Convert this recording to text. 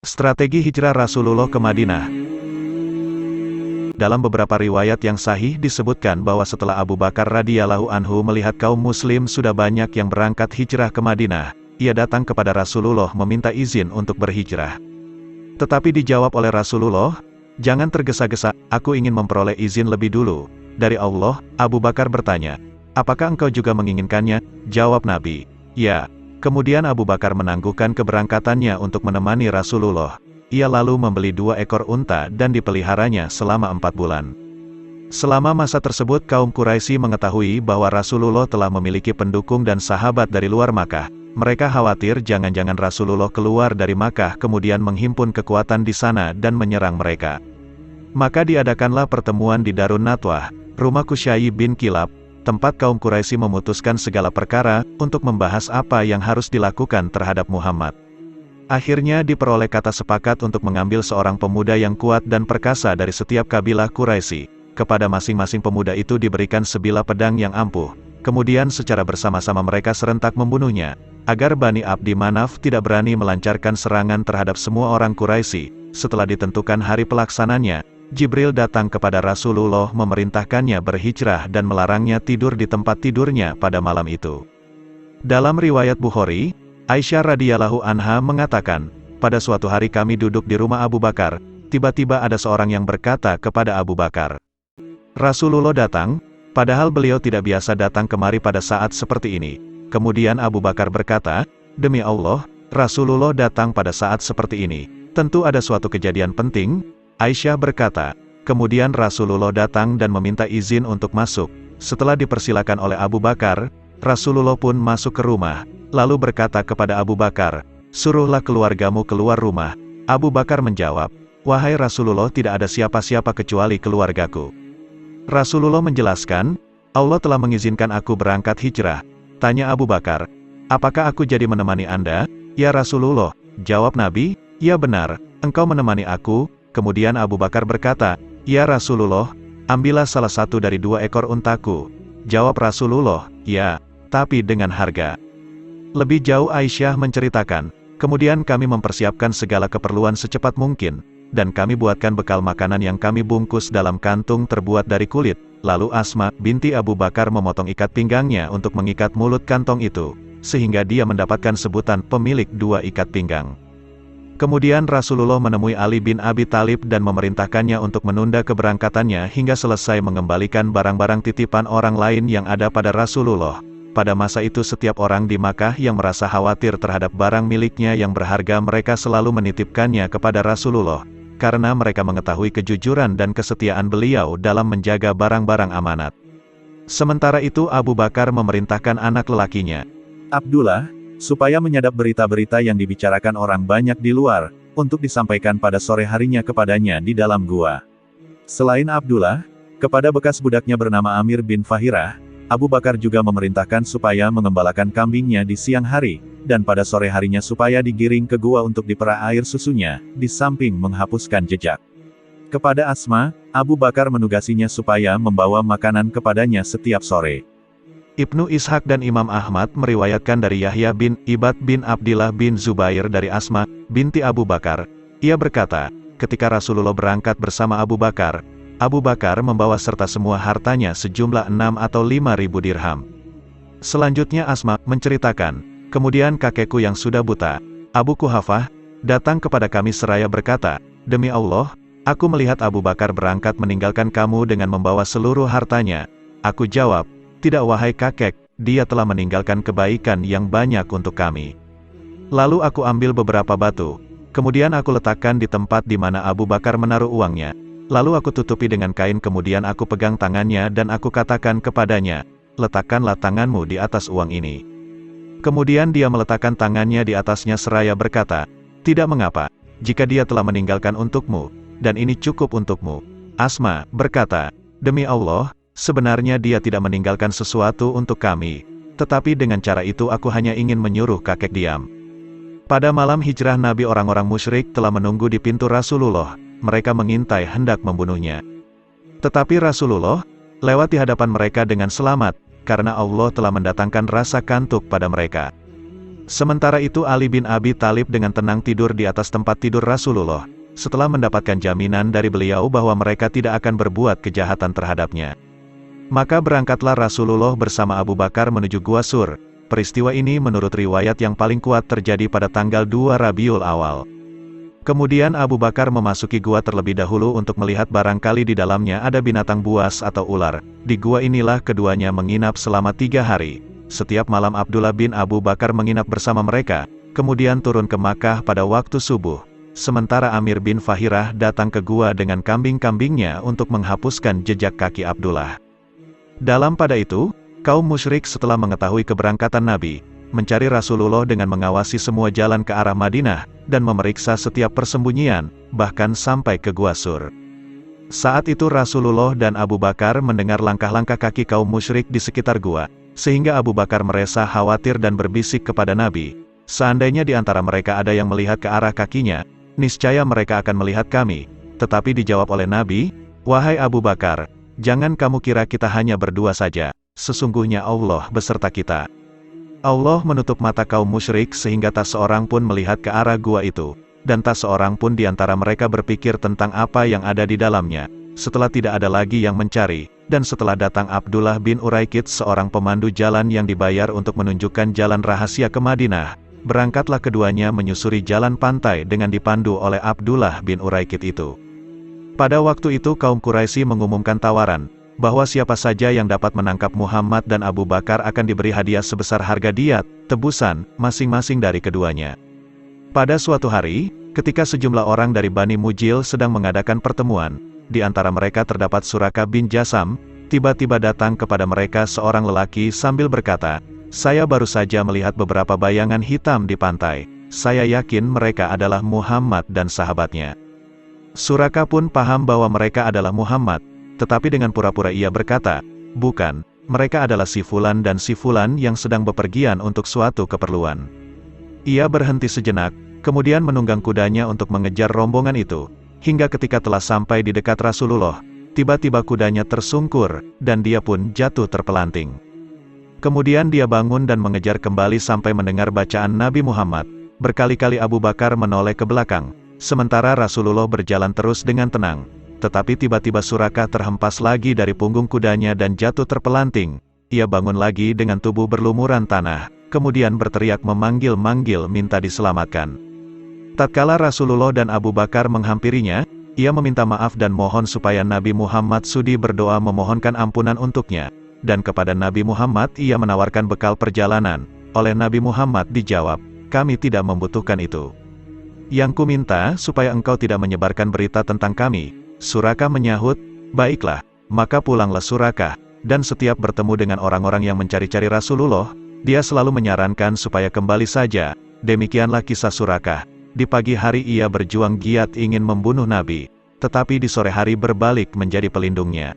Strategi hijrah Rasulullah ke Madinah. Dalam beberapa riwayat yang sahih disebutkan bahwa setelah Abu Bakar radhiyallahu anhu melihat kaum muslim sudah banyak yang berangkat hijrah ke Madinah, ia datang kepada Rasulullah meminta izin untuk berhijrah. Tetapi dijawab oleh Rasulullah, "Jangan tergesa-gesa, aku ingin memperoleh izin lebih dulu dari Allah." Abu Bakar bertanya, "Apakah engkau juga menginginkannya?" Jawab Nabi, "Ya." Kemudian Abu Bakar menangguhkan keberangkatannya untuk menemani Rasulullah. Ia lalu membeli 2 ekor unta dan dipeliharanya selama 4 bulan. Selama masa tersebut kaum Quraisy mengetahui bahwa Rasulullah telah memiliki pendukung dan sahabat dari luar Makkah. Mereka khawatir jangan-jangan Rasulullah keluar dari Makkah kemudian menghimpun kekuatan di sana dan menyerang mereka. Maka diadakanlah pertemuan di Darun Nadwah, rumah Qusay bin Kilab, tempat kaum Quraisy memutuskan segala perkara, untuk membahas apa yang harus dilakukan terhadap Muhammad. Akhirnya diperoleh kata sepakat untuk mengambil seorang pemuda yang kuat dan perkasa dari setiap kabilah Quraisy. Kepada masing-masing pemuda itu diberikan sebilah pedang yang ampuh. Kemudian secara bersama-sama mereka serentak membunuhnya, agar Bani Abdi Manaf tidak berani melancarkan serangan terhadap semua orang Quraisy. Setelah ditentukan hari pelaksananya, Jibril datang kepada Rasulullah memerintahkannya berhijrah dan melarangnya tidur di tempat tidurnya pada malam itu. Dalam riwayat Bukhari, Aisyah radhiyallahu anha mengatakan, "Pada suatu hari kami duduk di rumah Abu Bakar, tiba-tiba ada seorang yang berkata kepada Abu Bakar, 'Rasulullah datang,' padahal beliau tidak biasa datang kemari pada saat seperti ini." Kemudian Abu Bakar berkata, "Demi Allah, Rasulullah datang pada saat seperti ini. Tentu ada suatu kejadian penting." Aisyah berkata, "Kemudian Rasulullah datang dan meminta izin untuk masuk. Setelah dipersilakan oleh Abu Bakar, Rasulullah pun masuk ke rumah, lalu berkata kepada Abu Bakar, 'Suruhlah keluargamu keluar rumah.' Abu Bakar menjawab, 'Wahai Rasulullah, tidak ada siapa-siapa kecuali keluargaku.' Rasulullah menjelaskan, 'Allah telah mengizinkan aku berangkat hijrah.' Tanya Abu Bakar, 'Apakah aku jadi menemani Anda?' 'Ya Rasulullah,' jawab Nabi, 'Ya benar, engkau menemani aku.' Kemudian Abu Bakar berkata, 'Ya Rasulullah, ambillah salah satu dari 2 ekor untaku.' Jawab Rasulullah, 'Ya, tapi dengan harga.' Lebih jauh Aisyah menceritakan, 'Kemudian kami mempersiapkan segala keperluan secepat mungkin, dan kami buatkan bekal makanan yang kami bungkus dalam kantung terbuat dari kulit. Lalu Asma binti Abu Bakar memotong ikat pinggangnya untuk mengikat mulut kantong itu, sehingga dia mendapatkan sebutan pemilik 2 ikat pinggang. Kemudian Rasulullah menemui Ali bin Abi Thalib dan memerintahkannya untuk menunda keberangkatannya hingga selesai mengembalikan barang-barang titipan orang lain yang ada pada Rasulullah. Pada masa itu setiap orang di Makkah yang merasa khawatir terhadap barang miliknya yang berharga mereka selalu menitipkannya kepada Rasulullah, karena mereka mengetahui kejujuran dan kesetiaan beliau dalam menjaga barang-barang amanat. Sementara itu Abu Bakar memerintahkan anak lelakinya, Abdullah, supaya menyadap berita-berita yang dibicarakan orang banyak di luar, untuk disampaikan pada sore harinya kepadanya di dalam gua. Selain Abdullah, kepada bekas budaknya bernama Amir bin Fahirah, Abu Bakar juga memerintahkan supaya mengembalakan kambingnya di siang hari, dan pada sore harinya supaya digiring ke gua untuk diperah air susunya, di samping menghapuskan jejak. Kepada Asma, Abu Bakar menugasinya supaya membawa makanan kepadanya setiap sore. Ibnu Ishaq dan Imam Ahmad meriwayatkan dari Yahya bin Ibad bin Abdillah bin Zubair dari Asma binti Abu Bakar. Ia berkata, ketika Rasulullah berangkat bersama Abu Bakar membawa serta semua hartanya sejumlah 6 atau 5.000 dirham. Selanjutnya Asma menceritakan, kemudian kakekku yang sudah buta, Abu Kuhafah, datang kepada kami seraya berkata, 'Demi Allah, aku melihat Abu Bakar berangkat meninggalkan kamu dengan membawa seluruh hartanya.' Aku jawab, 'Tidak wahai kakek, dia telah meninggalkan kebaikan yang banyak untuk kami.' Lalu aku ambil beberapa batu, kemudian aku letakkan di tempat di mana Abu Bakar menaruh uangnya. Lalu aku tutupi dengan kain kemudian aku pegang tangannya dan aku katakan kepadanya, 'Letakkanlah tanganmu di atas uang ini.' Kemudian dia meletakkan tangannya di atasnya seraya berkata, 'Tidak mengapa, jika dia telah meninggalkan untukmu, dan ini cukup untukmu.' Asma berkata, 'Demi Allah, sebenarnya dia tidak meninggalkan sesuatu untuk kami, tetapi dengan cara itu aku hanya ingin menyuruh kakek diam.' Pada malam hijrah Nabi, orang-orang musyrik telah menunggu di pintu Rasulullah, mereka mengintai hendak membunuhnya. Tetapi Rasulullah lewat di hadapan mereka dengan selamat, karena Allah telah mendatangkan rasa kantuk pada mereka. Sementara itu Ali bin Abi Thalib dengan tenang tidur di atas tempat tidur Rasulullah, setelah mendapatkan jaminan dari beliau bahwa mereka tidak akan berbuat kejahatan terhadapnya. Maka berangkatlah Rasulullah bersama Abu Bakar menuju Gua Sur. Peristiwa ini menurut riwayat yang paling kuat terjadi pada tanggal 2 Rabiul Awal. Kemudian Abu Bakar memasuki gua terlebih dahulu untuk melihat barangkali di dalamnya ada binatang buas atau ular. Di gua inilah keduanya menginap selama 3 hari. Setiap malam Abdullah bin Abu Bakar menginap bersama mereka, kemudian turun ke Makkah pada waktu subuh. Sementara Amir bin Fahirah datang ke gua dengan kambing-kambingnya untuk menghapuskan jejak kaki Abdullah. Dalam pada itu, kaum musyrik setelah mengetahui keberangkatan Nabi, mencari Rasulullah dengan mengawasi semua jalan ke arah Madinah, dan memeriksa setiap persembunyian, bahkan sampai ke Gua Sur. Saat itu Rasulullah dan Abu Bakar mendengar langkah-langkah kaki kaum musyrik di sekitar gua, sehingga Abu Bakar merasa khawatir dan berbisik kepada Nabi, "Seandainya di antara mereka ada yang melihat ke arah kakinya, niscaya mereka akan melihat kami." Tetapi dijawab oleh Nabi, "Wahai Abu Bakar, jangan kamu kira kita hanya berdua saja, sesungguhnya Allah beserta kita." Allah menutup mata kaum musyrik sehingga tak seorang pun melihat ke arah gua itu, dan tak seorang pun di antara mereka berpikir tentang apa yang ada di dalamnya. Setelah tidak ada lagi yang mencari, dan setelah datang Abdullah bin Uraikid seorang pemandu jalan yang dibayar untuk menunjukkan jalan rahasia ke Madinah, berangkatlah keduanya menyusuri jalan pantai dengan dipandu oleh Abdullah bin Uraikid itu. Pada waktu itu kaum Quraisy mengumumkan tawaran, bahwa siapa saja yang dapat menangkap Muhammad dan Abu Bakar akan diberi hadiah sebesar harga diat, tebusan, masing-masing dari keduanya. Pada suatu hari, ketika sejumlah orang dari Bani Mujil sedang mengadakan pertemuan, di antara mereka terdapat Suraka bin Jasam, tiba-tiba datang kepada mereka seorang lelaki sambil berkata, "Saya baru saja melihat beberapa bayangan hitam di pantai. Saya yakin mereka adalah Muhammad dan sahabatnya." Suraka pun paham bahwa mereka adalah Muhammad, tetapi dengan pura-pura ia berkata, "Bukan, mereka adalah si Fulan dan si Fulan yang sedang bepergian untuk suatu keperluan." Ia berhenti sejenak, kemudian menunggang kudanya untuk mengejar rombongan itu, hingga ketika telah sampai di dekat Rasulullah, tiba-tiba kudanya tersungkur, dan dia pun jatuh terpelanting. Kemudian dia bangun dan mengejar kembali sampai mendengar bacaan Nabi Muhammad. Berkali-kali Abu Bakar menoleh ke belakang, sementara Rasulullah berjalan terus dengan tenang. Tetapi tiba-tiba Suraka terhempas lagi dari punggung kudanya dan jatuh terpelanting. Ia bangun lagi dengan tubuh berlumuran tanah, kemudian berteriak memanggil-manggil minta diselamatkan. Tatkala Rasulullah dan Abu Bakar menghampirinya, ia meminta maaf dan mohon supaya Nabi Muhammad sudi berdoa memohonkan ampunan untuknya. Dan kepada Nabi Muhammad ia menawarkan bekal perjalanan. Oleh Nabi Muhammad dijawab, "Kami tidak membutuhkan itu. Yang kuminta supaya engkau tidak menyebarkan berita tentang kami." Suraka menyahut, "Baiklah, maka pulanglah Suraka." Dan setiap bertemu dengan orang-orang yang mencari-cari Rasulullah, dia selalu menyarankan supaya kembali saja. Demikianlah kisah Suraka. Di pagi hari ia berjuang giat ingin membunuh Nabi, tetapi di sore hari berbalik menjadi pelindungnya.